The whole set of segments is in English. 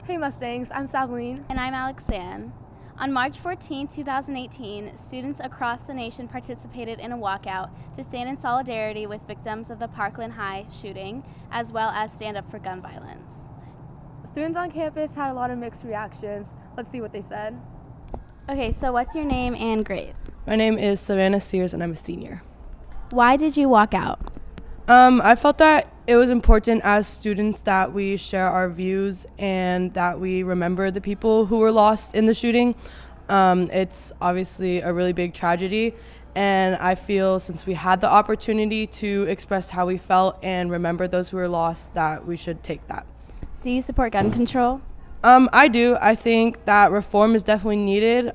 Hey Mustangs, I'm Saveline. And I'm Alexanne. On March 14, 2018, students across the nation participated in a walkout to stand in solidarity with victims of the Parkland High shooting, as well as stand up for gun violence. Students on campus had a lot of mixed reactions. Let's see what they said. Okay, so what's your name and grade? My name is Savannah Sears and I'm a senior. Why did you walk out? I felt that it was important as students that we share our views and that we remember the people who were lost in the shooting. It's obviously a really big tragedy, and I feel since we had the opportunity to express how we felt and remember those who were lost, that we should take that. Do you support gun control? I do. I think that reform is definitely needed.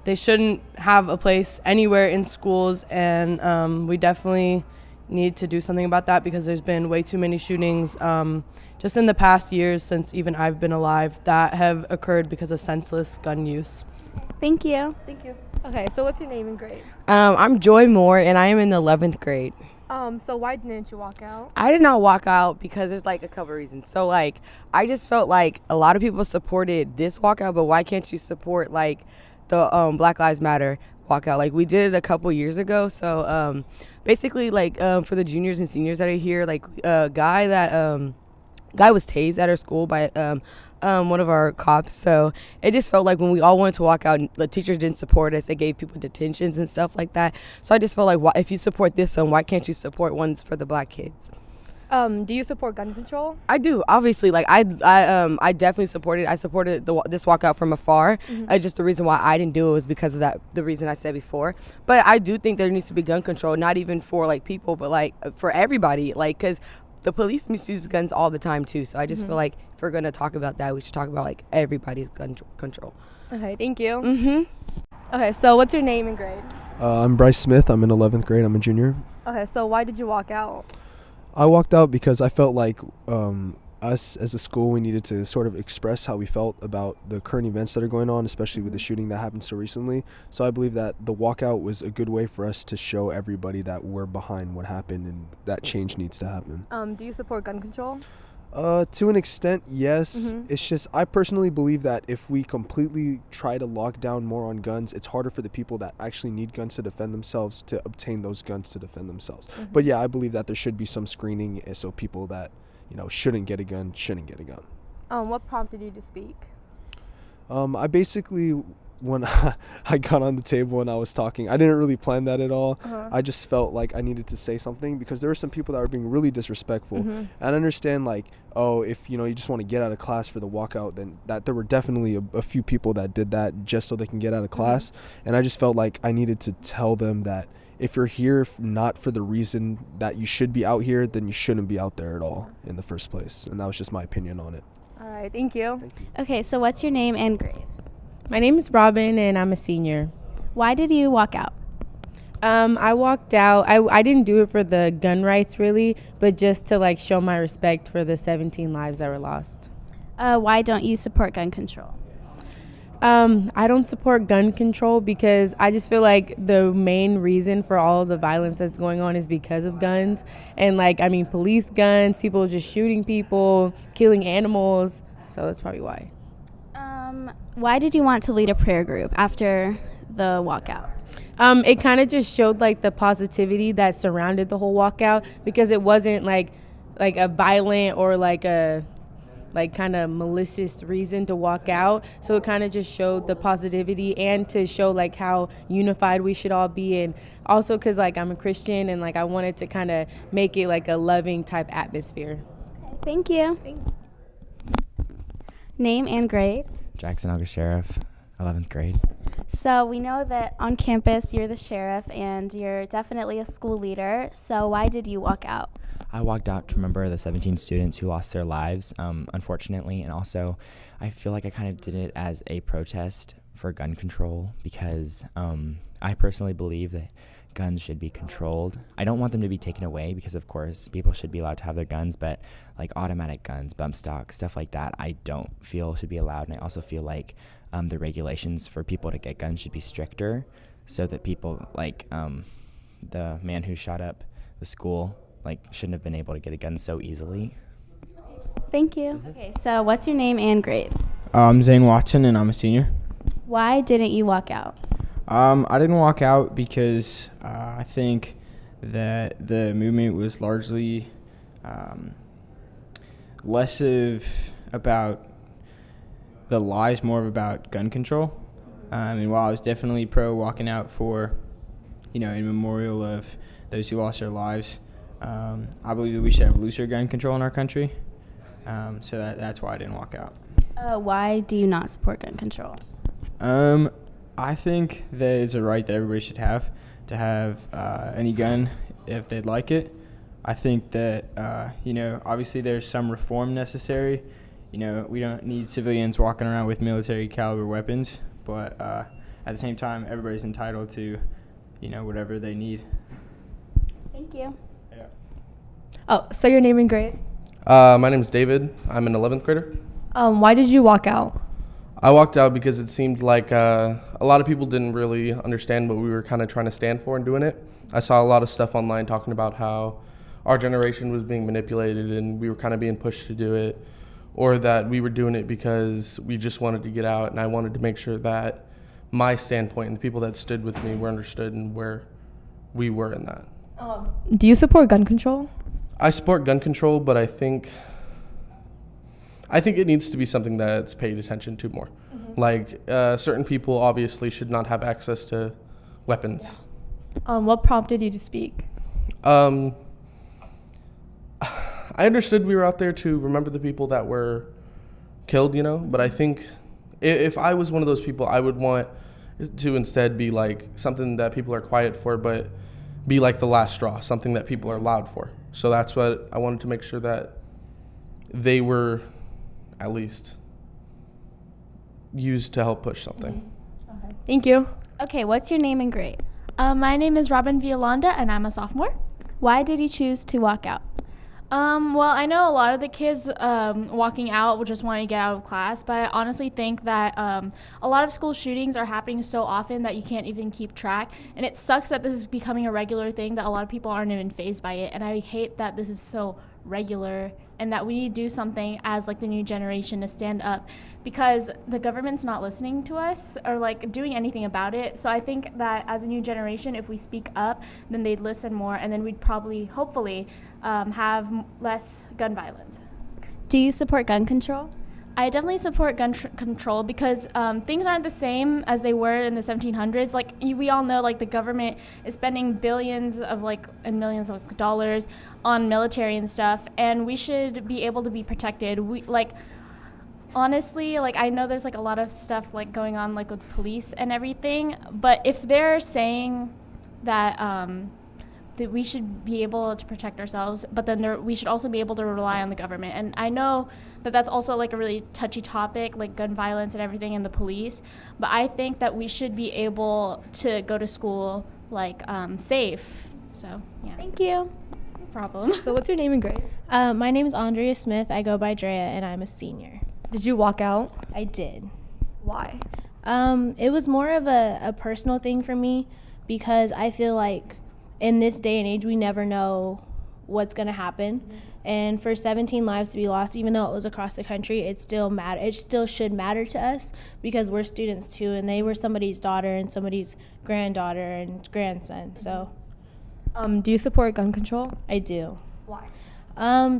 They shouldn't have a place anywhere in schools, and we definitely need to do something about that because there's been way too many shootings just in the past years since even I've been alive that have occurred because of senseless gun use. Thank you. Thank you. Okay, so what's your name and grade? I'm Joy Moore, and I am in the 11th grade. So why didn't you walk out? I did not walk out because there's a couple reasons. So I just felt like a lot of people supported this walkout, but why can't you support the Black Lives Matter walkout? We did it a couple years ago. So basically for the juniors and seniors that are here, a guy was tased at our school by one of our cops. So it just felt like when we all wanted to walk out, the teachers didn't support us. They gave people detentions and stuff like that. So I just felt like, if you support this one, why can't you support ones for the black kids? Do you support gun control? I do, obviously. I definitely supported. I supported this walkout from afar. Mm-hmm. Just the reason why I didn't do it was because of the reason I said before. But I do think there needs to be gun control, not even for people, but for everybody. Because the police misuse guns all the time too. So I just feel like if we're gonna talk about that, we should talk about everybody's gun control. Okay, thank you. Mm-hmm. Okay, so what's your name and grade? I'm Bryce Smith. I'm in 11th grade. I'm a junior. Okay, so why did you walk out? I walked out because I felt like us as a school, we needed to sort of express how we felt about the current events that are going on, especially with the shooting that happened so recently. So I believe that the walkout was a good way for us to show everybody that we're behind what happened and that change needs to happen. Do you support gun control? To an extent, yes. Mm-hmm. It's just I personally believe that if we completely try to lock down more on guns, it's harder for the people that actually need guns to defend themselves to obtain those guns to defend themselves. Mm-hmm. But yeah, I believe that there should be some screening so people that shouldn't get a gun shouldn't get a gun. What prompted you to speak? I basically, when I got on the table and I was talking, I didn't really plan that at all. I just felt like I needed to say something because there were some people that were being really disrespectful. And I understand if you just want to get out of class for the walkout, then that there were definitely a few people that did that just so they can get out of class. And I just felt like I needed to tell them that if you're here not for the reason that you should be out here, then you shouldn't be out there at all in the first place. And that was just my opinion on it. All right, thank you. Thank you. Okay, so what's your name and grade? My name is Robin, and I'm a senior. Why did you walk out? I walked out. I didn't do it for the gun rights, really, but just to, show my respect for the 17 lives that were lost. Why don't you support gun control? I don't support gun control because I just feel like the main reason for all of the violence that's going on is because of guns. And, police guns, people just shooting people, killing animals. So that's probably why. Why did you want to lead a prayer group after the walkout? It kind of just showed the positivity that surrounded the whole walkout because it wasn't like a violent or a kind of malicious reason to walk out. So it kind of just showed the positivity and to show how unified we should all be. And also because I'm a Christian and I wanted to kind of make it a loving type atmosphere. Okay, thank you. Thanks. Name and grade? Jackson August Sheriff, 11th grade. So we know that on campus you're the sheriff and you're definitely a school leader. So why did you walk out? I walked out to remember the 17 students who lost their lives, unfortunately, and also I feel like I kind of did it as a protest for gun control because I personally believe that guns should be controlled. I don't want them to be taken away because, of course, people should be allowed to have their guns, but automatic guns, bump stock, stuff like that, I don't feel should be allowed. And I also feel like the regulations for people to get guns should be stricter so that people the man who shot up the school shouldn't have been able to get a gun so easily. Thank you. Okay, so what's your name and grade? I'm Zane Watson, and I'm a senior. Why didn't you walk out? I didn't walk out because I think that the movement was largely less of about the lies, more of about gun control. And while I was definitely pro walking out for, in memorial of those who lost their lives, I believe that we should have looser gun control in our country. So that's why I didn't walk out. Why do you not support gun control? I think that it's a right that everybody should have to have any gun if they'd like it. I think that, obviously there's some reform necessary. We don't need civilians walking around with military caliber weapons, but at the same time, everybody's entitled to, whatever they need. Thank you. Yeah. Oh, so your name and grade? My name is David. I'm an 11th grader. Why did you walk out? I walked out because it seemed like a lot of people didn't really understand what we were kind of trying to stand for in doing it. I saw a lot of stuff online talking about how our generation was being manipulated and we were kind of being pushed to do it, or that we were doing it because we just wanted to get out, and I wanted to make sure that my standpoint and the people that stood with me were understood and where we were in that. Do you support gun control? I support gun control, but I think it needs to be something that's paid attention to more. Like, certain people obviously should not have access to weapons. What prompted you to speak? I understood we were out there to remember the people that were killed, but I think if I was one of those people, I would want to instead be like something that people are quiet for, but be like the last straw, something that people are loud for. So that's what I wanted to make sure that they were at least used to help push something. Thank you. Okay, what's your name and grade? My name is Robin Violanda, and I'm a sophomore. Why did you choose to walk out? Well, I know a lot of the kids walking out will just want to get out of class, but I honestly think that a lot of school shootings are happening so often that you can't even keep track. And it sucks that this is becoming a regular thing, that a lot of people aren't even fazed by it. And I hate that this is so regular and that we need to do something as like the new generation to stand up, because the government's not listening to us or like doing anything about it. So I think that as a new generation, if we speak up, then they'd listen more, and then we'd probably, hopefully, have less gun violence. Do you support gun control? I definitely support gun control because things aren't the same as they were in the 1700s. Like we all know, like the government is spending billions of and millions of dollars on military and stuff, and we should be able to be protected. We honestly, I know there's a lot of stuff going on with police and everything, but if they're saying that that we should be able to protect ourselves, but then we should also be able to rely on the government. And I know that that's also a really touchy topic, like gun violence and everything, and the police. But I think that we should be able to go to school safe. So yeah. Thank you. No problem. So what's your name and grade? My name is Andrea Smith. I go by Drea, and I'm a senior. Did you walk out? I did. Why? It was more of a personal thing for me, because I feel like in this day and age, we never know what's going to happen. Mm-hmm. And for 17 lives to be lost, even though it was across the country, it still should matter to us, because we're students too, and they were somebody's daughter and somebody's granddaughter and grandson. So do you support gun control? I do. Why?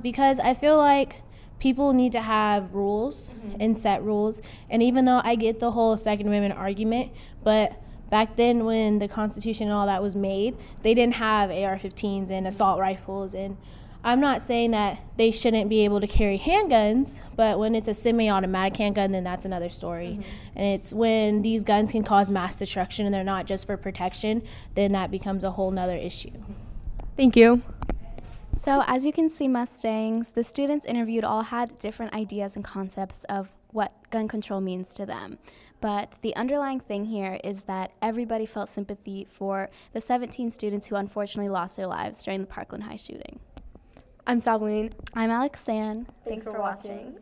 Because I feel like people need to have rules and set rules. And even though I get the whole Second Amendment argument, but back then when the Constitution and all that was made, they didn't have AR-15s and assault rifles. And I'm not saying that they shouldn't be able to carry handguns, but when it's a semi-automatic handgun, then that's another story. And it's when these guns can cause mass destruction and they're not just for protection, then that becomes a whole nother issue. Thank you. So as you can see, Mustangs, the students interviewed all had different ideas and concepts of what gun control means to them. But the underlying thing here is that everybody felt sympathy for the 17 students who unfortunately lost their lives during the Parkland High shooting. I'm Sabeline. I'm Alex San. Thanks for watching.